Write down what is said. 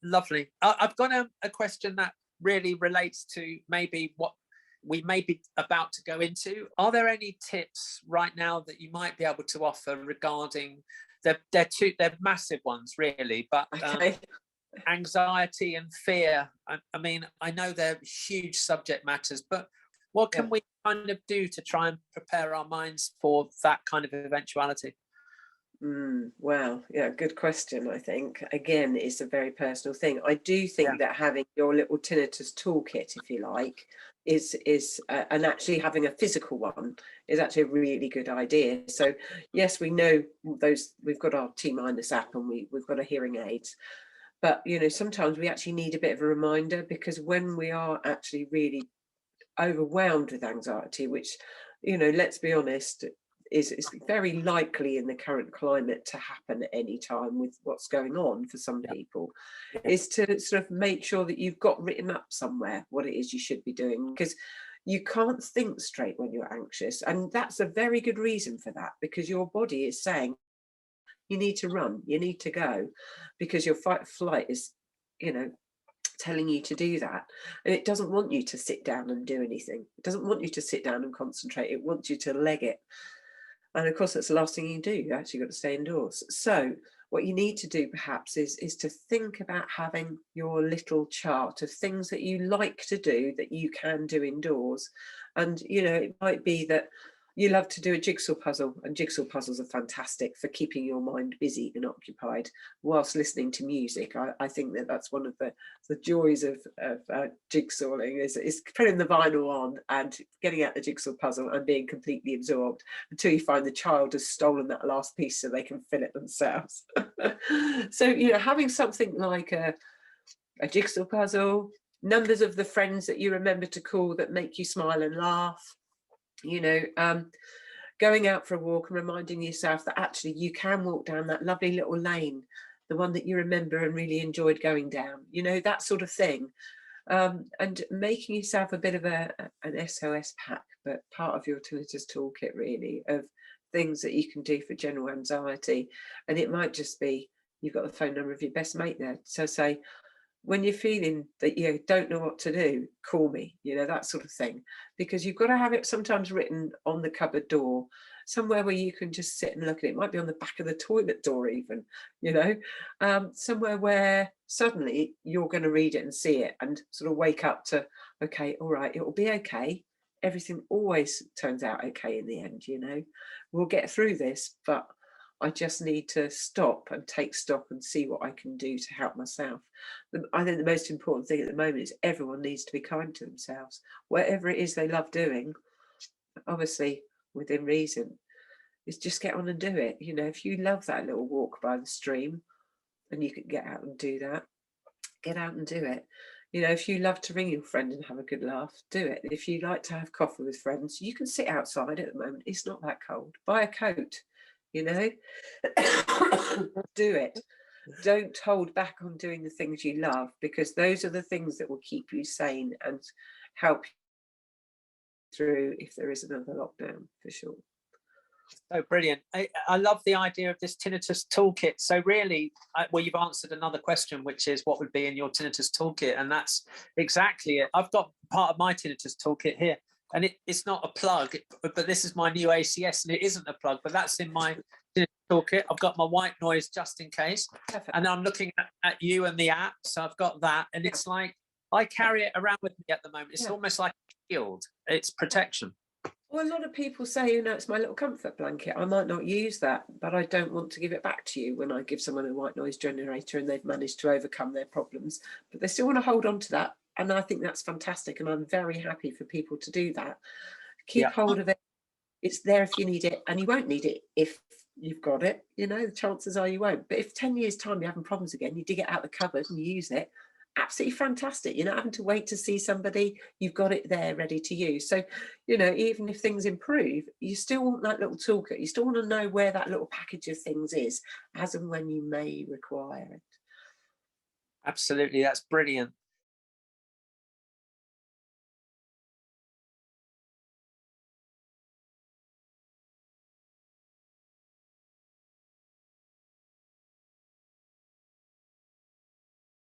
Lovely. I've got a question that really relates to maybe what we may be about to go into. Are there any tips right now that you might be able to offer regarding they're massive ones really, but Okay. anxiety and fear? I mean, I know they're huge subject matters, but what can we kind of do to try and prepare our minds for that kind of eventuality? Well, yeah, good question. I think again, it's a very personal thing. I do think that having your little tinnitus toolkit, if you like, is and actually having a physical one is actually a really good idea. So yes, we know those. We've got our T minus app and we've got our hearing aids, but sometimes we actually need a bit of a reminder, because when we are actually really overwhelmed with anxiety, which let's be honest, is very likely in the current climate to happen at any time with what's going on for some people, is to sort of make sure that you've got written up somewhere what it is you should be doing, because you can't think straight when you're anxious, and that's a very good reason for that, because your body is saying you need to run, you need to go, because your fight or flight is telling you to do that, and it doesn't want you to sit down and do anything. It doesn't want you to sit down and concentrate. It wants you to leg it, and of course that's the last thing you do. You actually got to stay indoors. So what you need to do perhaps is to think about having your little chart of things that you like to do that you can do indoors. And it might be that you love to do a jigsaw puzzle, and jigsaw puzzles are fantastic for keeping your mind busy and occupied whilst listening to music. I think that's one of the joys of jigsawing is putting the vinyl on and getting out the jigsaw puzzle and being completely absorbed until you find the child has stolen that last piece so they can fill it themselves. So having something like a jigsaw puzzle, numbers of the friends that you remember to call that make you smile and laugh, going out for a walk and reminding yourself that actually you can walk down that lovely little lane, the one that you remember and really enjoyed going down, that sort of thing. And making yourself a bit of an SOS pack, but part of your tinnitus toolkit really, of things that you can do for general anxiety. And it might just be, you've got the phone number of your best mate there. So say, when you're feeling that you don't know what to do, call me, that sort of thing, because you've got to have it sometimes written on the cupboard door, somewhere where you can just sit and look at it. It might be on the back of the toilet door even, somewhere where suddenly you're going to read it and see it and sort of wake up to, okay, all right, it will be okay. Everything always turns out okay in the end, we'll get through this, but I just need to stop and take stock and see what I can do to help myself. I think the most important thing at the moment is everyone needs to be kind to themselves. Whatever it is they love doing, obviously within reason, is just get on and do it. If you love that little walk by the stream and you can get out and do that, get out and do it. If you love to ring your friend and have a good laugh, do it. If you like to have coffee with friends, you can sit outside at the moment. It's not that cold. Buy a coat. Do it. Don't hold back on doing the things you love, because those are the things that will keep you sane and help you through if there is another lockdown, for sure. So brilliant. I love the idea of this tinnitus toolkit. So really, well, you've answered another question, which is what would be in your tinnitus toolkit, and that's exactly it. I've got part of my tinnitus toolkit here, and it's not a plug, but this is my new ACS, and it isn't a plug, but that's in my toolkit. I've got my white noise just in case. Perfect. And I'm looking at you and the app, so I've got that, and it's like I carry it around with me at the moment. It's almost like a shield. It's protection. Well, a lot of people say, it's my little comfort blanket. I might not use that, but I don't want to give it back to you when I give someone a white noise generator and they've managed to overcome their problems, but they still want to hold on to that. And I think that's fantastic. And I'm very happy for people to do that. Keep hold of it. It's there if you need it, and you won't need it if you've got it. The chances are you won't. But if 10 years time you're having problems again, you dig it out the cupboard and you use it, absolutely fantastic. You're not having to wait to see somebody. You've got it there ready to use. So, even if things improve, you still want that little toolkit. You still want to know where that little package of things is, as and when you may require it. Absolutely, that's brilliant.